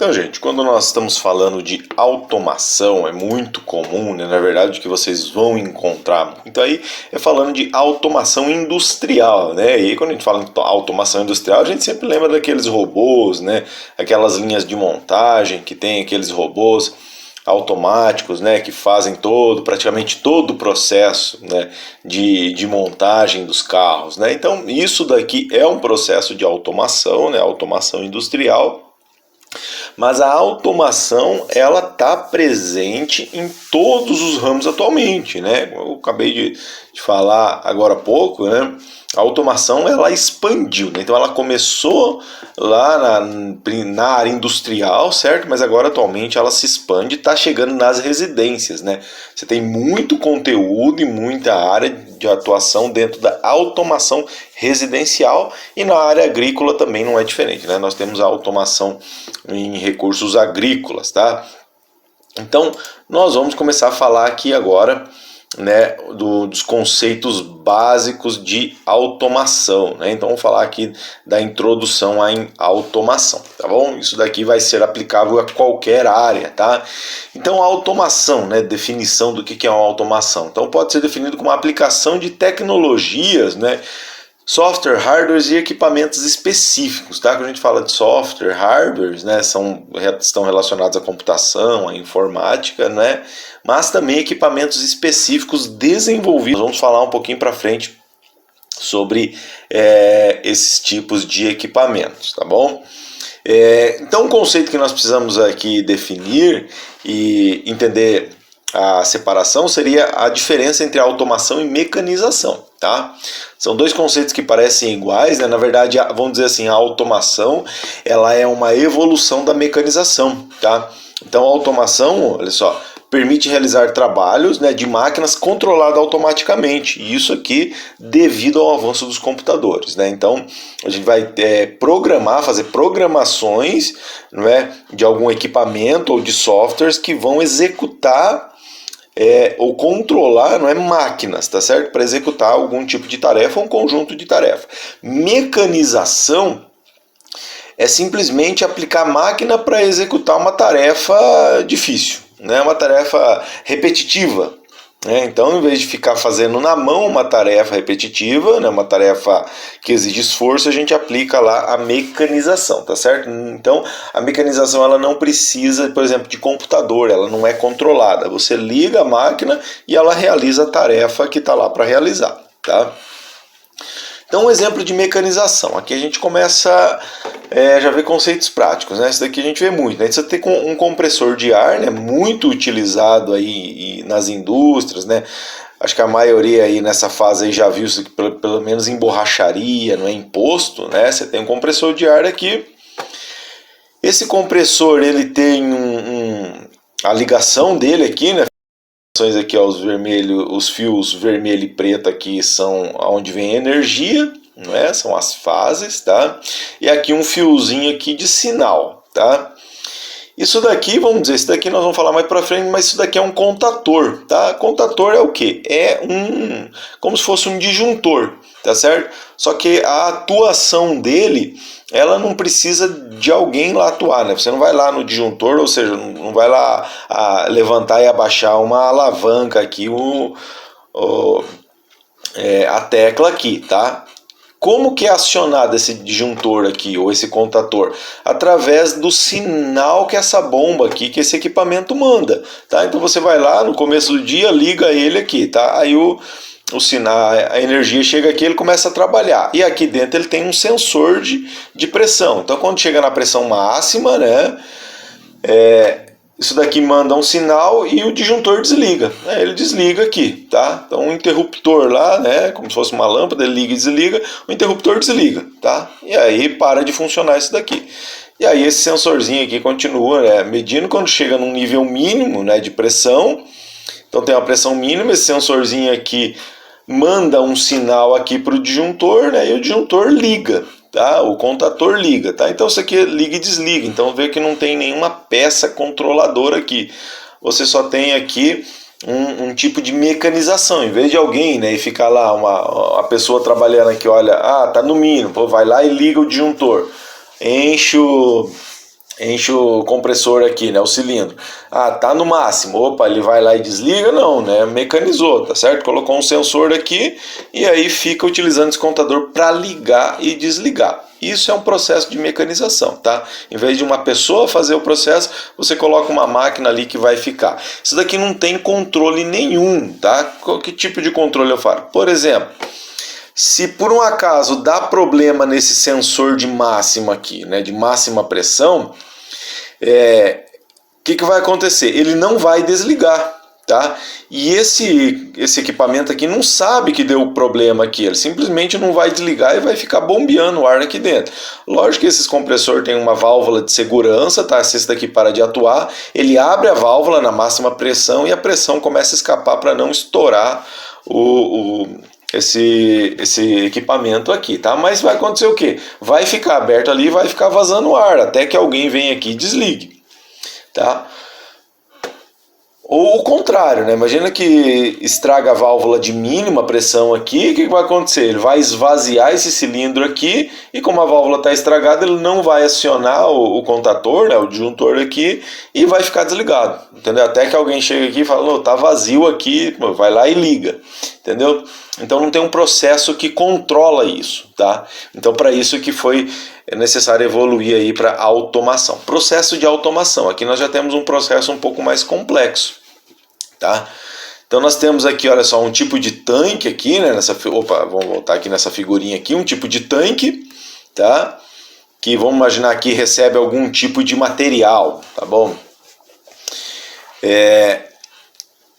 Então, gente, quando nós estamos falando de automação, é muito comum, né? Na verdade, o que vocês vão encontrar muito aí é falando de automação industrial, né? E aí, quando a gente fala em automação industrial, a gente sempre lembra daqueles robôs, né? Aquelas linhas de montagem que tem aqueles robôs automáticos, né, que fazem praticamente todo o processo, né, de montagem dos carros, né? Então, isso daqui é um processo de automação, né, automação industrial. Mas a automação, ela está presente em todos os ramos atualmente, né? Eu acabei de falar agora há pouco, né? A automação, ela expandiu, né? Então ela começou lá na área industrial, certo? Mas agora atualmente ela se expande e está chegando nas residências, né? Você tem muito conteúdo e muita área de atuação dentro da automação residencial, e na área agrícola também não é diferente, né? Nós temos a automação em recursos agrícolas, tá? Então, nós vamos começar a falar aqui agora, né, dos conceitos básicos de automação, né? Então, vamos falar aqui da introdução à automação, tá bom? Isso daqui vai ser aplicável a qualquer área, tá? Então, a automação, né, definição do que é uma automação. Então, pode ser definido como uma aplicação de tecnologias, né, software, hardware e equipamentos específicos, tá? Quando a gente fala de software, hardware, né, estão relacionados à computação, à informática, né? Mas também equipamentos específicos desenvolvidos. Vamos falar um pouquinho para frente sobre esses tipos de equipamentos, tá bom? Então, um conceito que nós precisamos aqui definir e entender a separação seria a diferença entre automação e mecanização, tá? São dois conceitos que parecem iguais, né? Na verdade, vamos dizer assim, a automação, ela é uma evolução da mecanização, tá? Então, a automação, olha só, permite realizar trabalhos, né, de máquinas controladas automaticamente, e isso aqui devido ao avanço dos computadores, né? Então, a gente vai fazer programações, não é, de algum equipamento ou de softwares que vão executar ou controlar, não é, máquinas, tá certo? Para executar algum tipo de tarefa ou um conjunto de tarefa. Mecanização é simplesmente aplicar máquina para executar uma tarefa difícil, né? Uma tarefa repetitiva. Então, em vez de ficar fazendo na mão uma tarefa repetitiva, né, uma tarefa que exige esforço, a gente aplica lá a mecanização, tá certo? Então, a mecanização, ela não precisa, por exemplo, de computador, ela não é controlada. Você liga a máquina e ela realiza a tarefa que está lá para realizar, tá? Então, um exemplo de mecanização. Aqui a gente começa já ver conceitos práticos, né? Isso daqui a gente vê muito, né? Você tem um compressor de ar, né? Muito utilizado aí nas indústrias, né? Acho que a maioria aí nessa fase aí já viu isso pelo menos em borracharia, não é, em posto, né? Você tem um compressor de ar aqui. Esse compressor, ele tem a ligação dele aqui, né? Aqui, ó, os fios vermelho e preto aqui são onde vem a energia, não é? São as fases, tá? E aqui um fiozinho aqui de sinal, tá? Isso daqui, vamos dizer, isso daqui nós vamos falar mais para frente, mas isso daqui é um contator, tá? Contator é o quê? Como se fosse um disjuntor, tá certo? Só que a atuação dele, ela não precisa de alguém lá atuar, né? Você não vai lá no disjuntor, ou seja, não vai lá levantar e abaixar uma alavanca aqui, a tecla aqui, tá? Como que é acionado esse disjuntor aqui, ou esse contator? Através do sinal que essa bomba aqui, que esse equipamento manda, tá? Então você vai lá no começo do dia, liga ele aqui, tá? Aí o sinal, a energia chega aqui, ele começa a trabalhar. E aqui dentro ele tem um sensor de pressão. Então quando chega na pressão máxima, né? Isso daqui manda um sinal e o disjuntor desliga. Ele desliga aqui, tá? Então um interruptor lá, né? Como se fosse uma lâmpada, ele liga e desliga. O interruptor desliga, tá? E aí para de funcionar isso daqui. E aí esse sensorzinho aqui continua, né, medindo quando chega num nível mínimo, né, de pressão. Então tem uma pressão mínima, esse sensorzinho aqui manda um sinal aqui para o disjuntor, né? E o disjuntor liga. Tá? O contator liga, tá? Então isso aqui liga e desliga. Então vê que não tem nenhuma peça controladora aqui. Você só tem aqui um tipo de mecanização. Em vez de alguém, né, e ficar lá a pessoa trabalhando aqui, olha, tá no mínimo, vai lá e liga o disjuntor, enche enche o compressor aqui, né, o cilindro. Ah, tá no máximo. Opa, ele vai lá e desliga? Não, né? Mecanizou, tá certo? Colocou um sensor aqui e aí fica utilizando esse contador para ligar e desligar. Isso é um processo de mecanização, tá? Em vez de uma pessoa fazer o processo, você coloca uma máquina ali que vai ficar. Isso daqui não tem controle nenhum, tá? Que tipo de controle eu falo? Por exemplo, se por um acaso dá problema nesse sensor de máxima aqui, né, de máxima pressão, o que vai acontecer? Ele não vai desligar, tá? E esse equipamento aqui não sabe que deu problema aqui, ele simplesmente não vai desligar e vai ficar bombeando o ar aqui dentro. Lógico que esses compressores têm uma válvula de segurança, tá? Se esse daqui para de atuar, ele abre a válvula na máxima pressão e a pressão começa a escapar para não estourar esse equipamento aqui, tá? Mas vai acontecer o quê? Vai ficar aberto ali e vai ficar vazando ar até que alguém venha aqui e desligue, tá? Ou o contrário, né? Imagina que estraga a válvula de mínima pressão aqui, o que vai acontecer? Ele vai esvaziar esse cilindro aqui e como a válvula está estragada, ele não vai acionar o contator, né? O disjuntor aqui e vai ficar desligado, entendeu? Até que alguém chega aqui e fala, tá vazio aqui, vai lá e liga, entendeu? Então não tem um processo que controla isso, tá? Então para isso que foi necessário evoluir aí para automação. Processo de automação. Aqui nós já temos um processo um pouco mais complexo, tá? Então nós temos aqui, olha só, um tipo de tanque aqui, né? Vamos voltar aqui nessa figurinha aqui, um tipo de tanque, tá? Que vamos imaginar que recebe algum tipo de material, tá bom?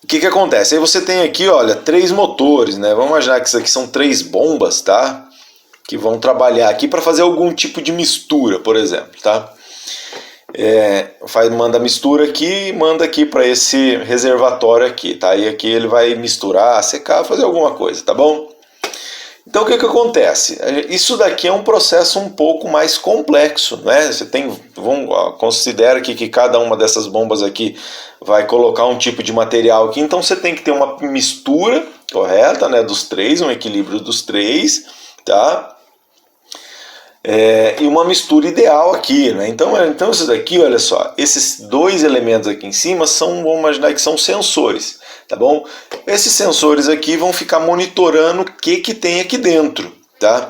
O que acontece? Aí você tem aqui, olha, 3 motores, né? Vamos imaginar que isso aqui são 3 bombas, tá? Que vão trabalhar aqui para fazer algum tipo de mistura, por exemplo, tá? Manda a mistura aqui e manda aqui para esse reservatório aqui, tá? E aqui ele vai misturar, secar, fazer alguma coisa, tá bom? Então o que acontece? Isso daqui é um processo um pouco mais complexo, né? Considera aqui que cada uma dessas bombas aqui vai colocar um tipo de material aqui, então você tem que ter uma mistura correta, né, dos 3, um equilíbrio dos 3, tá? E uma mistura ideal aqui, né? Então isso daqui, olha só, esses 2 elementos aqui em cima vamos imaginar que são sensores, tá bom? Esses sensores aqui vão ficar monitorando o que tem aqui dentro, tá?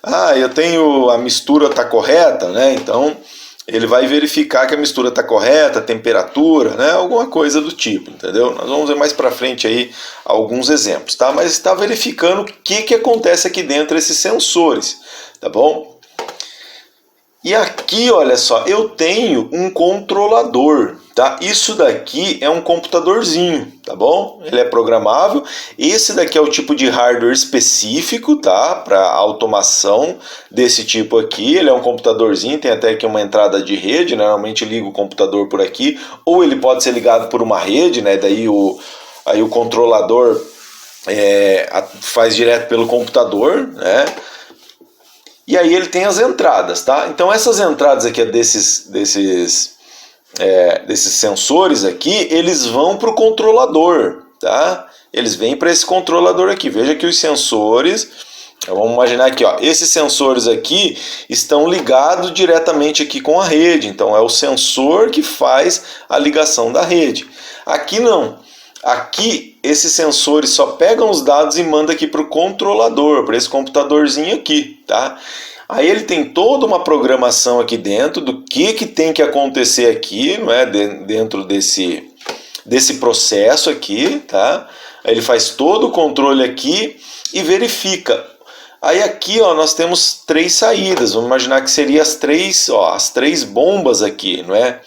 Ah, eu tenho a mistura tá correta, né? Então ele vai verificar que a mistura está correta, a temperatura, né? Alguma coisa do tipo, entendeu? Nós vamos ver mais para frente aí alguns exemplos, tá? Mas está verificando o que acontece aqui dentro desses sensores, tá bom? E aqui, olha só, eu tenho um controlador, tá? Isso daqui é um computadorzinho, tá bom? Ele é programável. Esse daqui é o tipo de hardware específico, tá? Para automação desse tipo aqui. Ele é um computadorzinho, tem até aqui uma entrada de rede, né? Normalmente liga o computador por aqui, ou ele pode ser ligado por uma rede, né? Daí o controlador faz direto pelo computador, né? E aí ele tem as entradas, tá? Então essas entradas aqui desses sensores aqui, eles vão para o controlador, tá? Eles vêm para esse controlador aqui. Veja que os sensores, vamos imaginar aqui, ó, esses sensores aqui estão ligados diretamente aqui com a rede. Então é o sensor que faz a ligação da rede. Aqui não. Aqui, esses sensores só pegam os dados e mandam aqui para o controlador, para esse computadorzinho aqui, tá? Aí ele tem toda uma programação aqui dentro do que tem que acontecer aqui, não é? Dentro desse processo aqui, tá? Aí ele faz todo o controle aqui e verifica. Aí aqui, ó, nós temos 3 saídas. Vamos imaginar que seriam as 3 bombas aqui, não é?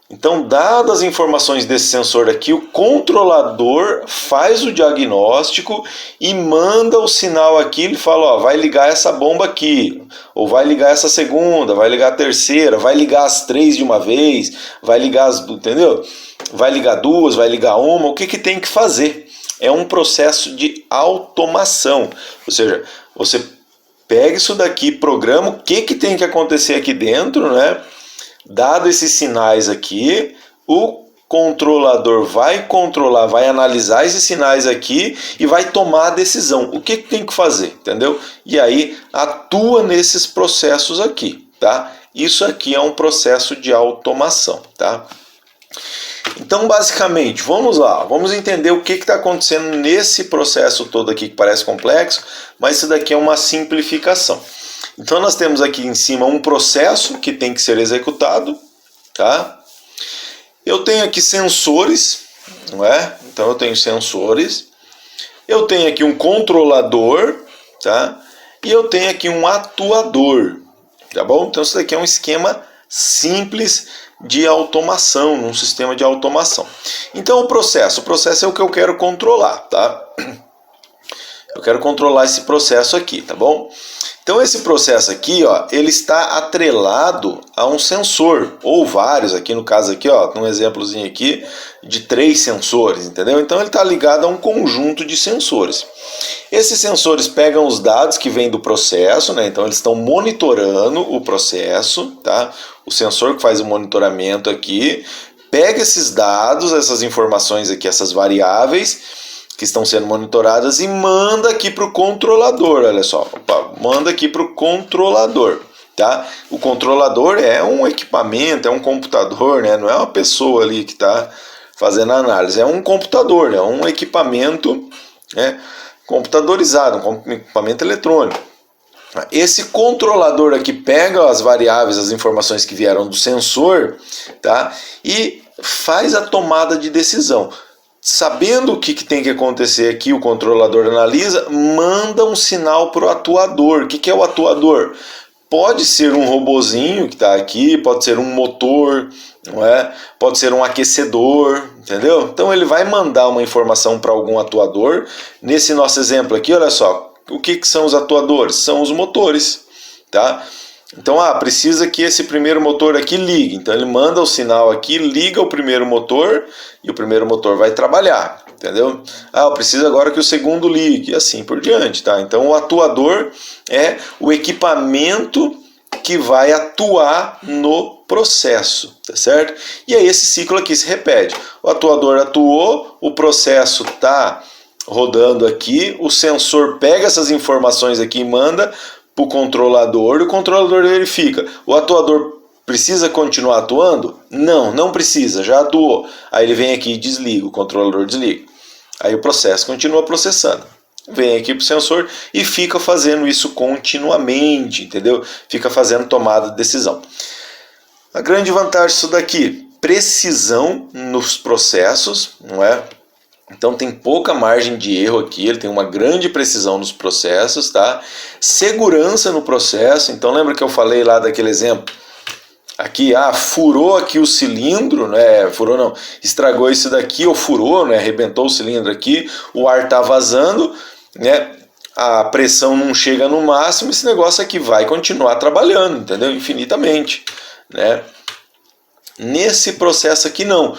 Então, dadas as informações desse sensor aqui, o controlador faz o diagnóstico e manda o sinal aqui. Ele fala, ó, vai ligar essa bomba aqui, ou vai ligar essa segunda, vai ligar a terceira, vai ligar as 3 de uma vez, vai ligar entendeu? Vai ligar 2, vai ligar uma, o que tem que fazer? É um processo de automação, ou seja, você pega isso daqui, programa o que tem que acontecer aqui dentro, né? Dado esses sinais aqui, o controlador vai controlar, vai analisar esses sinais aqui e vai tomar a decisão. O que tem que fazer, entendeu? E aí atua nesses processos aqui, tá? Isso aqui é um processo de automação, tá? Então, basicamente, vamos lá, vamos entender o que está acontecendo nesse processo todo aqui que parece complexo, mas isso daqui é uma simplificação. Então, nós temos aqui em cima um processo que tem que ser executado, tá? Eu tenho aqui sensores, não é? Então, eu tenho sensores, eu tenho aqui um controlador, tá? E eu tenho aqui um atuador, tá bom? Então, isso daqui é um esquema simples de automação, num sistema de automação. Então, o processo é o que eu quero controlar, tá? Eu quero controlar esse processo aqui, tá bom? Então, esse processo aqui, ó, ele está atrelado a um sensor, ou vários, aqui no caso aqui, ó, um exemplozinho aqui de 3 sensores, entendeu? Então, ele está ligado a um conjunto de sensores. Esses sensores pegam os dados que vêm do processo, né? Então, eles estão monitorando o processo, tá? O sensor que faz o monitoramento aqui, pega esses dados, essas informações aqui, essas variáveis que estão sendo monitoradas e manda aqui para o controlador, olha só, manda aqui para o controlador, tá? O controlador é um equipamento, é um computador, né? Não é uma pessoa ali que está fazendo a análise, é um computador, é um equipamento, né, computadorizado, um equipamento eletrônico. Esse controlador aqui pega as variáveis, as informações que vieram do sensor, tá? E faz a tomada de decisão. Sabendo o que tem que acontecer aqui, o controlador analisa, manda um sinal para o atuador. O que é o atuador? Pode ser um robozinho que está aqui, pode ser um motor, não é? Pode ser um aquecedor, entendeu? Então ele vai mandar uma informação para algum atuador. Nesse nosso exemplo aqui, olha só, o que são os atuadores? São os motores, tá? Então, precisa que esse primeiro motor aqui ligue. Então, ele manda o sinal aqui, liga o primeiro motor e o primeiro motor vai trabalhar, entendeu? Eu preciso agora que o segundo ligue e assim por diante, tá? Então, o atuador é o equipamento que vai atuar no processo, tá certo? E aí, esse ciclo aqui se repete. O atuador atuou, o processo está rodando aqui, o sensor pega essas informações aqui e manda para o controlador, e o controlador verifica. O atuador precisa continuar atuando? Não precisa, já atuou. Aí ele vem aqui e desliga, o controlador desliga. Aí o processo continua processando. Vem aqui para o sensor e fica fazendo isso continuamente, entendeu? Fica fazendo tomada de decisão. A grande vantagem disso daqui, precisão nos processos, não é? Então tem pouca margem de erro aqui, ele tem uma grande precisão nos processos, tá? Segurança no processo, então lembra que eu falei lá daquele exemplo? Aqui, furou aqui o cilindro, né? Furou não, estragou isso daqui ou furou, né? Arrebentou o cilindro aqui, o ar tá vazando, né? A pressão não chega no máximo, esse negócio aqui vai continuar trabalhando, entendeu? Infinitamente, né? Nesse processo aqui não.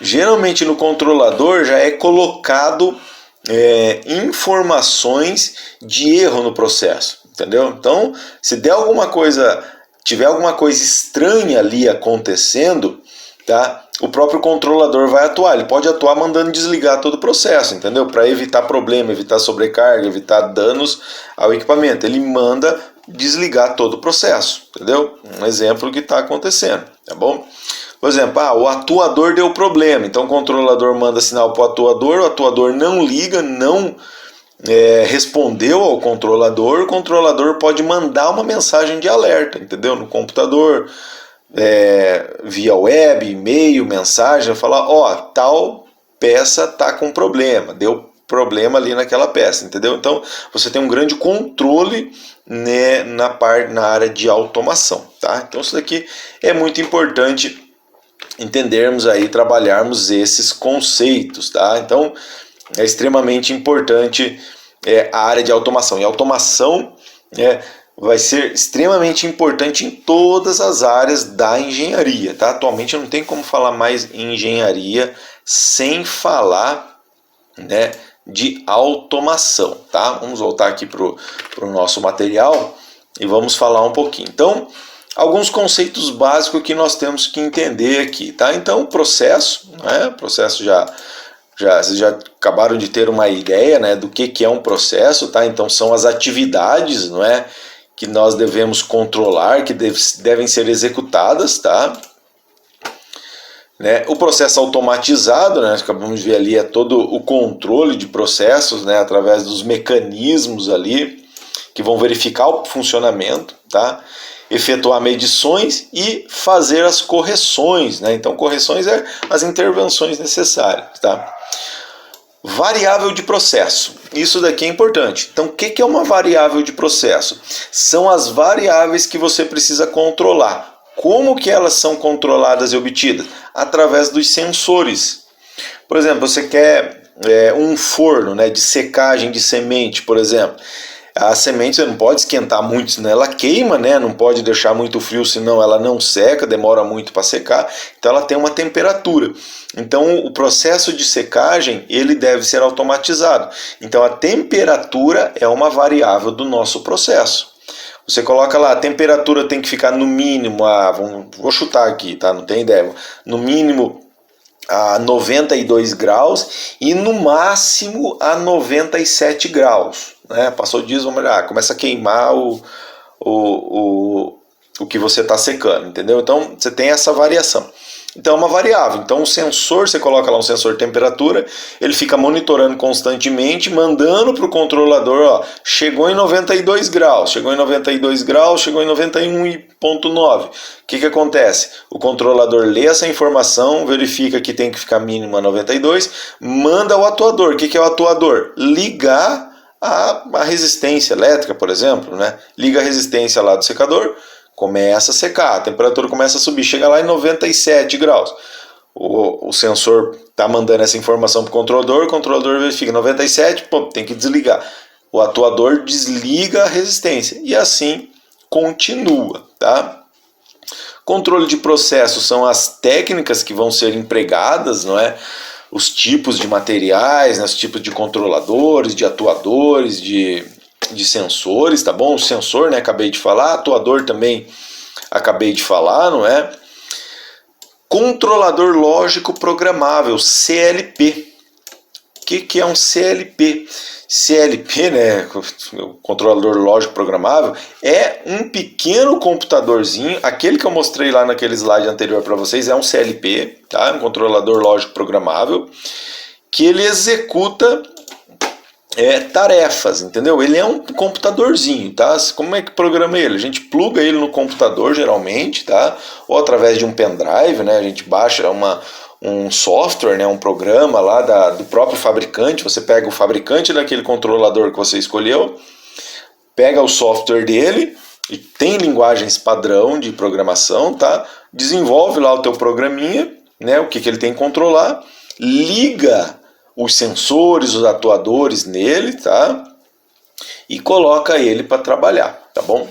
Geralmente no controlador já é colocado informações de erro no processo, entendeu? Então, se der alguma coisa, tiver alguma coisa estranha ali acontecendo, tá? O próprio controlador vai atuar. Ele pode atuar mandando desligar todo o processo, entendeu? Para evitar problema, evitar sobrecarga, evitar danos ao equipamento. Ele manda desligar todo o processo, entendeu? Um exemplo que está acontecendo, tá bom? Por exemplo, o atuador deu problema, então o controlador manda sinal para o atuador não liga, não respondeu ao controlador, o controlador pode mandar uma mensagem de alerta, entendeu? No computador, via web, e-mail, mensagem, falar, tal peça está com problema, deu problema ali naquela peça, entendeu? Então você tem um grande controle, né, na área de automação, tá? Então isso daqui é muito importante entendermos aí, trabalharmos esses conceitos, tá? Então é extremamente importante a área de automação. E a automação vai ser extremamente importante em todas as áreas da engenharia, tá? Atualmente não tem como falar mais em engenharia sem falar, né, de automação, tá? Vamos voltar aqui para o nosso material e vamos falar um pouquinho. Então, alguns conceitos básicos que nós temos que entender aqui, tá? Então, processo, né? Processo vocês já acabaram de ter uma ideia, né, do que é um processo, tá? Então, são as atividades, não é, que nós devemos controlar, que devem ser executadas, tá? Né? O processo automatizado, né? Acabamos de ver ali, é todo o controle de processos, né? Através dos mecanismos ali que vão verificar o funcionamento, tá? Efetuar medições e fazer as correções, né? Então, correções é as intervenções necessárias, tá? Variável de processo. Isso daqui é importante. Então, o que é uma variável de processo? São as variáveis que você precisa controlar. Como que elas são controladas e obtidas? Através dos sensores. Por exemplo, você quer um forno, né, de secagem de semente, por exemplo. A semente você não pode esquentar muito, senão ela queima, né? Não pode deixar muito frio, senão ela não seca, demora muito para secar. Então ela tem uma temperatura. Então o processo de secagem ele deve ser automatizado. Então a temperatura é uma variável do nosso processo. Você coloca lá, a temperatura tem que ficar no mínimo, vou chutar aqui, tá? Não tem ideia. No mínimo a 92 graus e no máximo a 97 graus. Né? Passou disso, vamos olhar, começa a queimar o que você está secando, entendeu? Então você tem essa variação. Então é uma variável. Então o sensor, você coloca lá um sensor de temperatura, ele fica monitorando constantemente, mandando para o controlador, ó, chegou em 92 graus, chegou em 92 graus, chegou em 91,9. O que acontece? O controlador lê essa informação, verifica que tem que ficar mínimo a 92, manda ao atuador. O que é o atuador? Ligar a resistência elétrica, por exemplo, né? Liga a resistência lá do secador, começa a secar, a temperatura começa a subir, chega lá em 97 graus. O sensor está mandando essa informação para o controlador verifica 97, pô, tem que desligar. O atuador desliga a resistência e assim continua, tá? Controle de processo são as técnicas que vão ser empregadas, não é? Os tipos de materiais, né? Os tipos de controladores, de atuadores, de sensores, tá bom? O sensor, né, acabei de falar, atuador também acabei de falar, não é? Controlador lógico programável, CLP. O que é um CLP? CLP, né, o controlador lógico programável, é um pequeno computadorzinho, aquele que eu mostrei lá naquele slide anterior para vocês, é um CLP, tá? Um controlador lógico programável, que ele executa tarefas, entendeu? Ele é um computadorzinho, tá? Como é que programa ele? A gente pluga ele no computador, geralmente, tá? Ou através de um pendrive, né? A gente baixa um software, né? Um programa lá do próprio fabricante. Você pega o fabricante daquele controlador que você escolheu, pega o software dele, e tem linguagens padrão de programação, tá? Desenvolve lá o teu programinha, né? O que ele tem que controlar, liga os sensores, os atuadores nele, tá? E coloca ele para trabalhar, tá bom?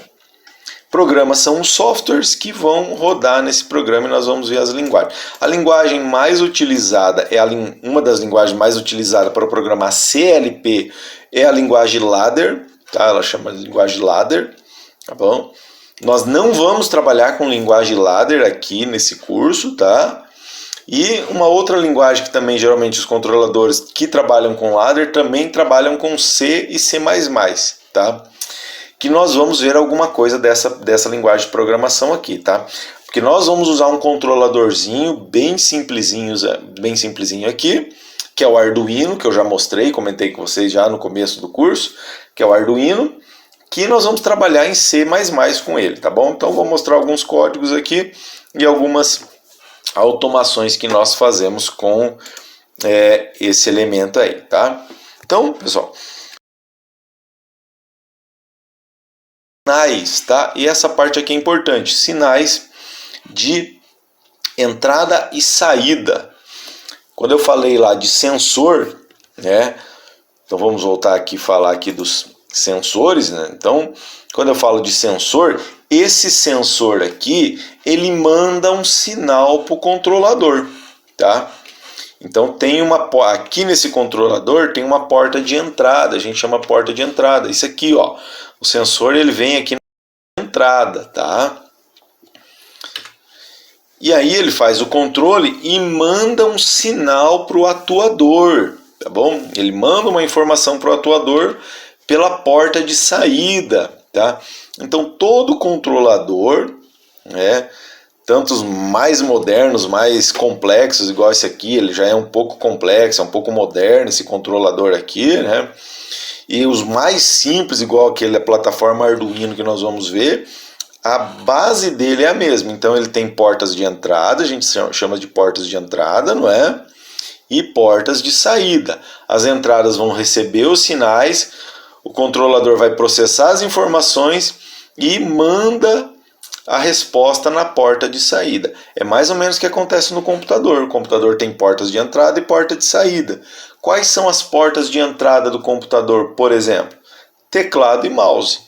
Programas são os softwares que vão rodar nesse programa e nós vamos ver as linguagens. A linguagem mais utilizada, uma das linguagens mais utilizadas para programar CLP é a linguagem Ladder, tá? Ela chama de linguagem Ladder, tá bom? Nós não vamos trabalhar com linguagem Ladder aqui nesse curso, tá? E uma outra linguagem que também geralmente os controladores que trabalham com ladder também trabalham com C e C++, tá? Que nós vamos ver alguma coisa dessa linguagem de programação aqui, tá? Porque nós vamos usar um controladorzinho bem simplesinho aqui, que é o Arduino, que eu já mostrei, comentei com vocês já no começo do curso, que é o Arduino, que nós vamos trabalhar em C++ com ele, tá bom? Então vou mostrar alguns códigos aqui e algumas automações que nós fazemos com esse elemento aí, tá? Então, pessoal, sinais, tá? E essa parte aqui é importante, sinais de entrada e saída. Quando eu falei lá de sensor, né? Então vamos voltar aqui e falar aqui dos sensores, né? Então, quando eu falo de sensor, esse sensor aqui, ele manda um sinal para o controlador, tá? Então aqui nesse controlador tem uma porta de entrada, a gente chama porta de entrada. Isso aqui, ó, o sensor ele vem aqui na entrada, tá? E aí ele faz o controle e manda um sinal para o atuador, tá bom? Ele manda uma informação para o atuador pela porta de saída, tá? Então todo controlador, né, tanto os mais modernos, mais complexos, igual esse aqui, ele já é um pouco complexo, é um pouco moderno esse controlador aqui, né? E os mais simples, igual aquele plataforma Arduino que nós vamos ver, a base dele é a mesma. Então ele tem portas de entrada, a gente chama de portas de entrada, não é? E portas de saída. As entradas vão receber os sinais, o controlador vai processar as informações e manda a resposta na porta de saída. É mais ou menos o que acontece no computador. O computador tem portas de entrada e porta de saída. Quais são as portas de entrada do computador, por exemplo? Teclado e mouse.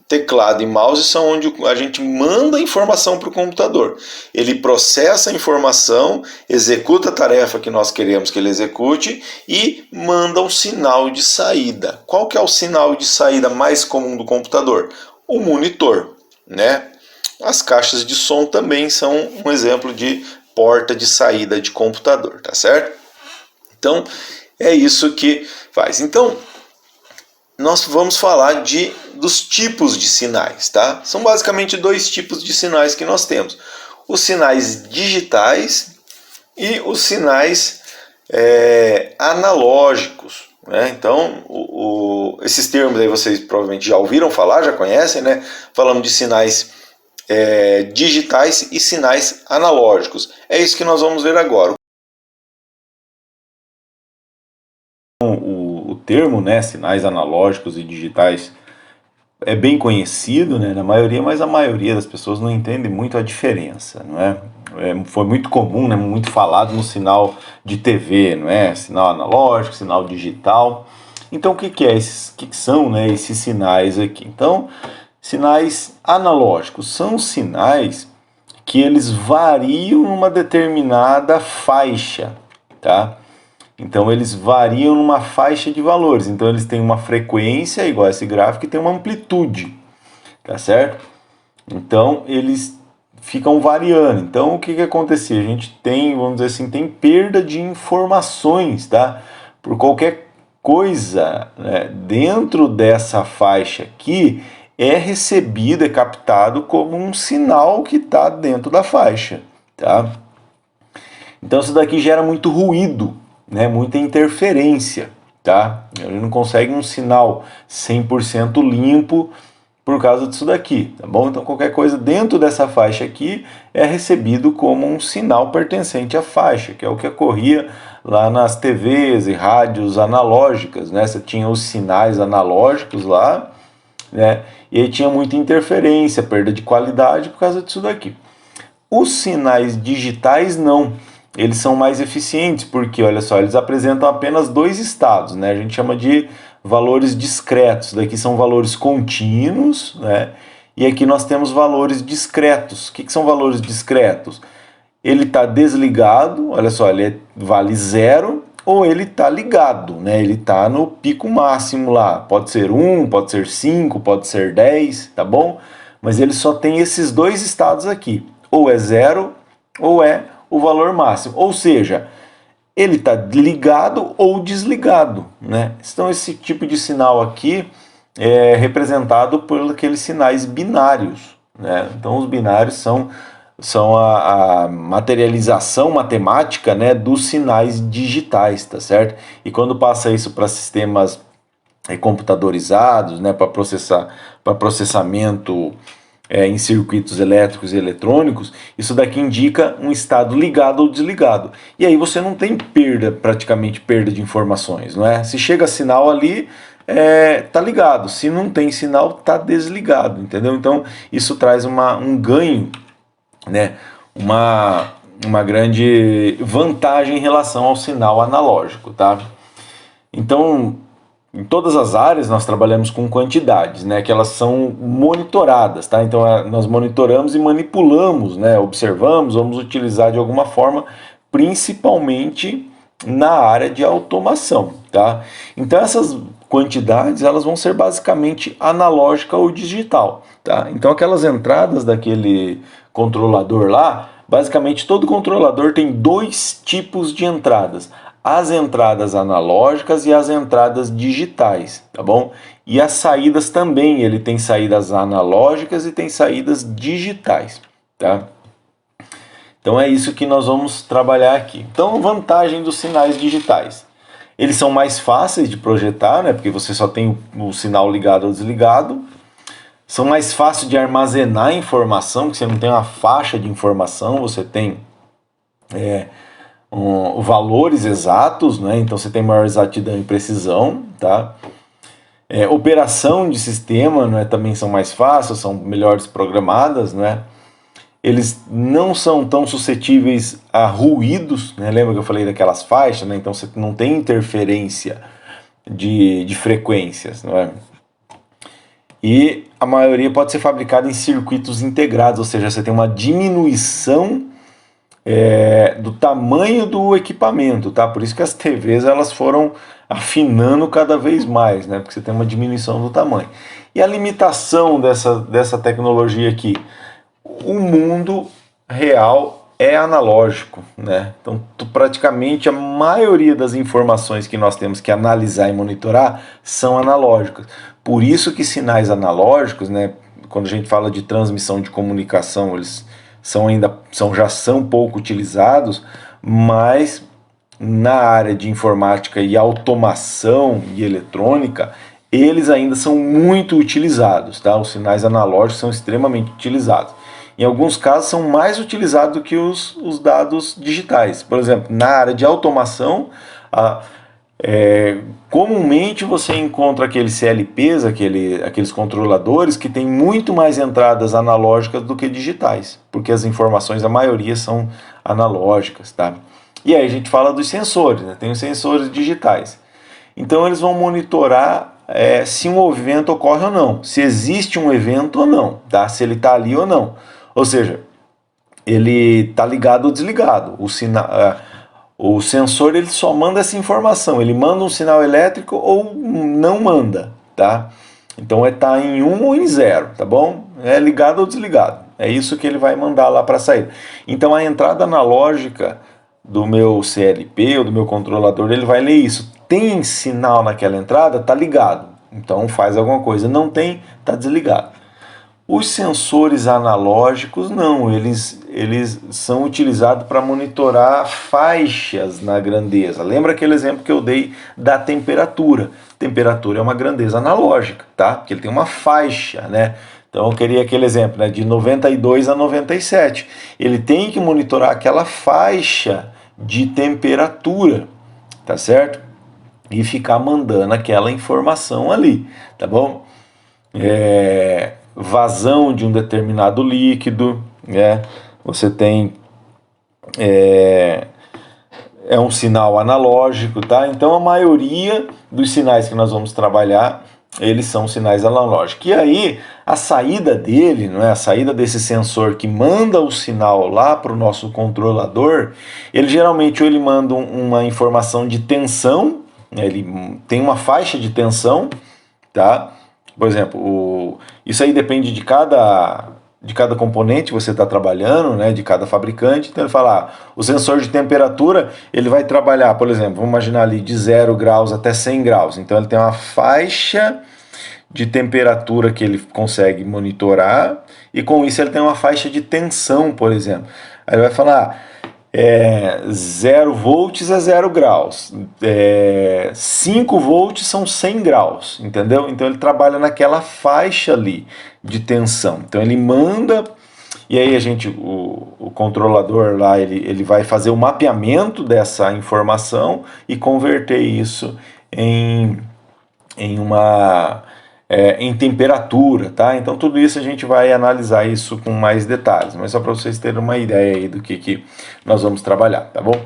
Teclado e mouse são onde a gente manda a informação para o computador. Ele processa a informação, executa a tarefa que nós queremos que ele execute e manda um sinal de saída. Qual que é o sinal de saída mais comum do computador? O monitor, né? As caixas de som também são um exemplo de porta de saída de computador, tá certo? Então, é isso que faz. Então, nós vamos falar dos tipos de sinais, tá? São basicamente dois tipos de sinais que nós temos. Os sinais digitais e os sinais analógicos, né? Então, esses termos aí vocês provavelmente já ouviram falar, já conhecem, né? Falamos de sinais digitais e sinais analógicos. É isso que nós vamos ver agora. O termo, né, sinais analógicos e digitais é bem conhecido, né, na maioria, mas a maioria das pessoas não entende muito a diferença, não é? Foi muito comum, né, muito falado no sinal de TV, não é? Sinal analógico, sinal digital. Então, o que são, né, esses sinais aqui? Então, sinais analógicos são sinais que eles variam numa determinada faixa, tá? Então eles variam numa faixa de valores. Então eles têm uma frequência igual a esse gráfico e tem uma amplitude, tá certo? Então eles ficam variando. Então o que acontecia? A gente tem, vamos dizer assim, tem perda de informações, tá? Por qualquer coisa, né, dentro dessa faixa aqui é recebido, é captado como um sinal que está dentro da faixa, tá? Então isso daqui gera muito ruído, né, muita interferência, tá? Ele não consegue um sinal 100% limpo por causa disso daqui, tá bom? Então qualquer coisa dentro dessa faixa aqui é recebido como um sinal pertencente à faixa, que é o que ocorria lá nas TVs e rádios analógicas, né? Você tinha os sinais analógicos lá, né? E aí tinha muita interferência, perda de qualidade por causa disso daqui. Os sinais digitais não. Eles são mais eficientes, porque, olha só, eles apresentam apenas dois estados, né? A gente chama de valores discretos. Daqui são valores contínuos, né? E aqui nós temos valores discretos. O que são valores discretos? Ele está desligado, olha só, ele vale 0, ou ele está ligado, né? Ele está no pico máximo lá. Pode ser 1, pode ser 5, pode ser 10, tá bom? Mas ele só tem esses dois estados aqui. Ou é 0, ou é o valor máximo, ou seja, ele está ligado ou desligado, né? Então esse tipo de sinal aqui é representado por aqueles sinais binários, né? Então os binários são a materialização matemática, né, dos sinais digitais, tá certo? E quando passa isso para sistemas computadorizados, né, para processamento em circuitos elétricos e eletrônicos, isso daqui indica um estado ligado ou desligado. E aí você não tem praticamente perda de informações, não é? Se chega sinal ali, tá ligado. Se não tem sinal, tá desligado, entendeu? Então isso traz um ganho, né? Uma grande vantagem em relação ao sinal analógico, tá? Então, em todas as áreas nós trabalhamos com quantidades, né, que elas são monitoradas, tá? Então nós monitoramos e manipulamos, né, observamos, vamos utilizar de alguma forma, principalmente na área de automação, tá? Então essas quantidades elas vão ser basicamente analógica ou digital, tá? Então aquelas entradas daquele controlador lá, basicamente todo controlador tem dois tipos de entradas: as entradas analógicas e as entradas digitais, tá bom? E as saídas também, ele tem saídas analógicas e tem saídas digitais, tá? Então é isso que nós vamos trabalhar aqui. Então, vantagem dos sinais digitais. Eles são mais fáceis de projetar, né? Porque você só tem o sinal ligado ou desligado. São mais fáceis de armazenar informação, porque você não tem uma faixa de informação, você tem valores exatos, né? Então você tem maior exatidão e precisão, tá? Operação de sistema, né, também são mais fáceis, são melhores programadas, né? Eles não são tão suscetíveis a ruídos, né? Lembra que eu falei daquelas faixas, né? Então você não tem interferência de frequências, não é? E a maioria pode ser fabricada em circuitos integrados, ou seja, você tem uma diminuição do tamanho do equipamento, tá? Por isso que as TVs elas foram afinando cada vez mais, né? Porque você tem uma diminuição do tamanho. E a limitação dessa tecnologia aqui? O mundo real é analógico, né? Então, praticamente a maioria das informações que nós temos que analisar e monitorar são analógicas. Por isso que sinais analógicos, né? Quando a gente fala de transmissão de comunicação, eles já são pouco utilizados, mas na área de informática e automação e eletrônica, eles ainda são muito utilizados, tá? Os sinais analógicos são extremamente utilizados. Em alguns casos são mais utilizados do que os dados digitais. Por exemplo, na área de automação, comumente você encontra aqueles CLPs, aqueles controladores que têm muito mais entradas analógicas do que digitais, porque as informações, a maioria são analógicas, tá? E aí a gente fala dos sensores, né? Tem os sensores digitais. Então eles vão monitorar se um movimento ocorre ou não, se existe um evento ou não, tá? Se ele está ali ou não. Ou seja, ele está ligado ou desligado. O sensor ele só manda essa informação, ele manda um sinal elétrico ou não manda, tá? Então tá em 1 ou em 0, tá bom? É ligado ou desligado. É isso que ele vai mandar lá para sair. Então a entrada analógica do meu CLP ou do meu controlador, ele vai ler isso. Tem sinal naquela entrada, tá ligado. Então faz alguma coisa. Não tem, tá desligado. Os sensores analógicos não, eles são utilizados para monitorar faixas na grandeza. Lembra aquele exemplo que eu dei da temperatura? Temperatura é uma grandeza analógica, tá? Porque ele tem uma faixa, né? Então eu queria aquele exemplo, né, de 92 a 97. Ele tem que monitorar aquela faixa de temperatura, tá certo? E ficar mandando aquela informação ali, tá bom? Vazão de um determinado líquido, né? Você tem um sinal analógico, tá? Então a maioria dos sinais que nós vamos trabalhar, eles são sinais analógicos. E aí a saída dele, não é? A saída desse sensor que manda o sinal lá para o nosso controlador, ele geralmente ou ele manda uma informação de tensão, né? Ele tem uma faixa de tensão, tá? Por exemplo, isso aí depende de cada componente que você está trabalhando, né, de cada fabricante. Então ele fala, o sensor de temperatura, ele vai trabalhar, por exemplo, vamos imaginar ali de 0 graus até 100 graus. Então ele tem uma faixa de temperatura que ele consegue monitorar e com isso ele tem uma faixa de tensão, por exemplo. Aí ele vai falar, 0 volts é 0 graus, 5 volts são 100 graus, entendeu? Então ele trabalha naquela faixa ali de tensão. Então ele manda, e aí o controlador lá, ele vai fazer o mapeamento dessa informação e converter isso em temperatura, tá? Então tudo isso a gente vai analisar isso com mais detalhes, mas só para vocês terem uma ideia aí do que nós vamos trabalhar, tá bom?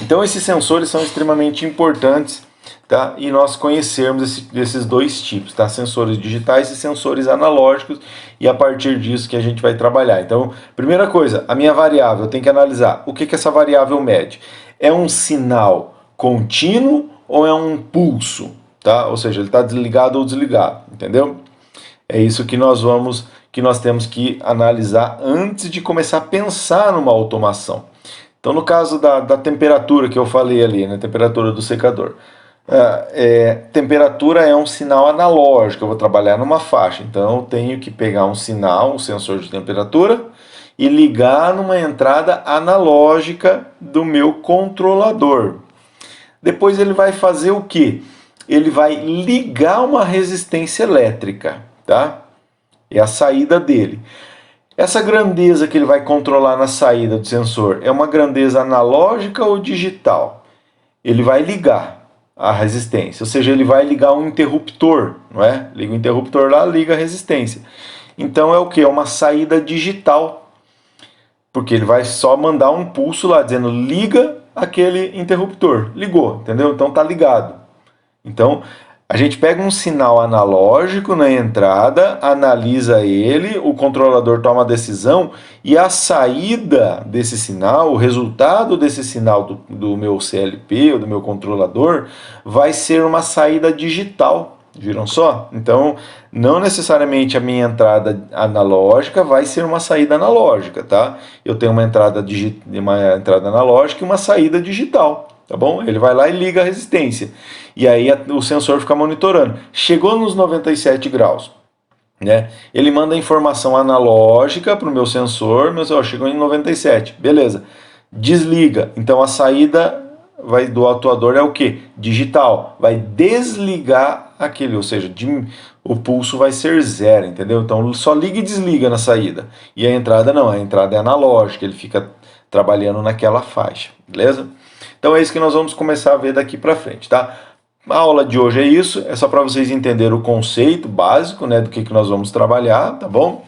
Então esses sensores são extremamente importantes, tá? E nós conhecermos esses dois tipos, tá? Sensores digitais e sensores analógicos, e a partir disso que a gente vai trabalhar. Então, primeira coisa, a minha variável, eu tenho que analisar o que essa variável mede. É um sinal contínuo ou é um pulso? Tá? Ou seja, ele está desligado ou desligado, entendeu? É isso que nós temos que analisar antes de começar a pensar numa automação. Então, no caso da temperatura que eu falei ali, né, temperatura do secador, temperatura é um sinal analógico, eu vou trabalhar numa faixa, então eu tenho que pegar um sinal, um sensor de temperatura, e ligar numa entrada analógica do meu controlador. Depois ele vai fazer o quê? Ele vai ligar uma resistência elétrica, tá? É a saída dele. Essa grandeza que ele vai controlar na saída do sensor é uma grandeza analógica ou digital? Ele vai ligar a resistência, ou seja, ele vai ligar um interruptor, não é? Liga o interruptor lá, liga a resistência. Então é o que? É uma saída digital, porque ele vai só mandar um pulso lá dizendo liga aquele interruptor. Ligou, entendeu? Então tá ligado. Então a gente pega um sinal analógico na entrada, analisa ele, o controlador toma a decisão e a saída desse sinal, o resultado desse sinal do meu CLP ou do meu controlador vai ser uma saída digital. Viram só? Então, não necessariamente a minha entrada analógica vai ser uma saída analógica, tá? Eu tenho uma entrada analógica e uma saída digital, tá bom? Ele vai lá e liga a resistência. E aí o sensor fica monitorando. Chegou nos 97 graus, né? Ele manda a informação analógica para o meu sensor, chegou em 97, beleza. Desliga. Então a saída do atuador é o que? Digital. Vai desligar aquele, ou seja, o pulso vai ser zero, entendeu? Então só liga e desliga na saída. E a entrada não, a entrada é analógica, ele fica trabalhando naquela faixa, beleza? Então é isso que nós vamos começar a ver daqui para frente, tá? A aula de hoje é isso, é só para vocês entenderem o conceito básico, né, do que nós vamos trabalhar, tá bom?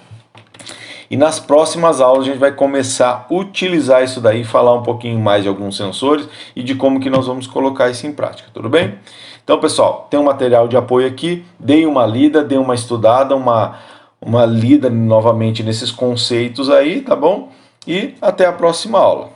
E nas próximas aulas a gente vai começar a utilizar isso daí, falar um pouquinho mais de alguns sensores e de como que nós vamos colocar isso em prática, tudo bem? Então, pessoal, tem um material de apoio aqui, dei uma lida, dei uma estudada, uma lida novamente nesses conceitos aí, tá bom? E até a próxima aula.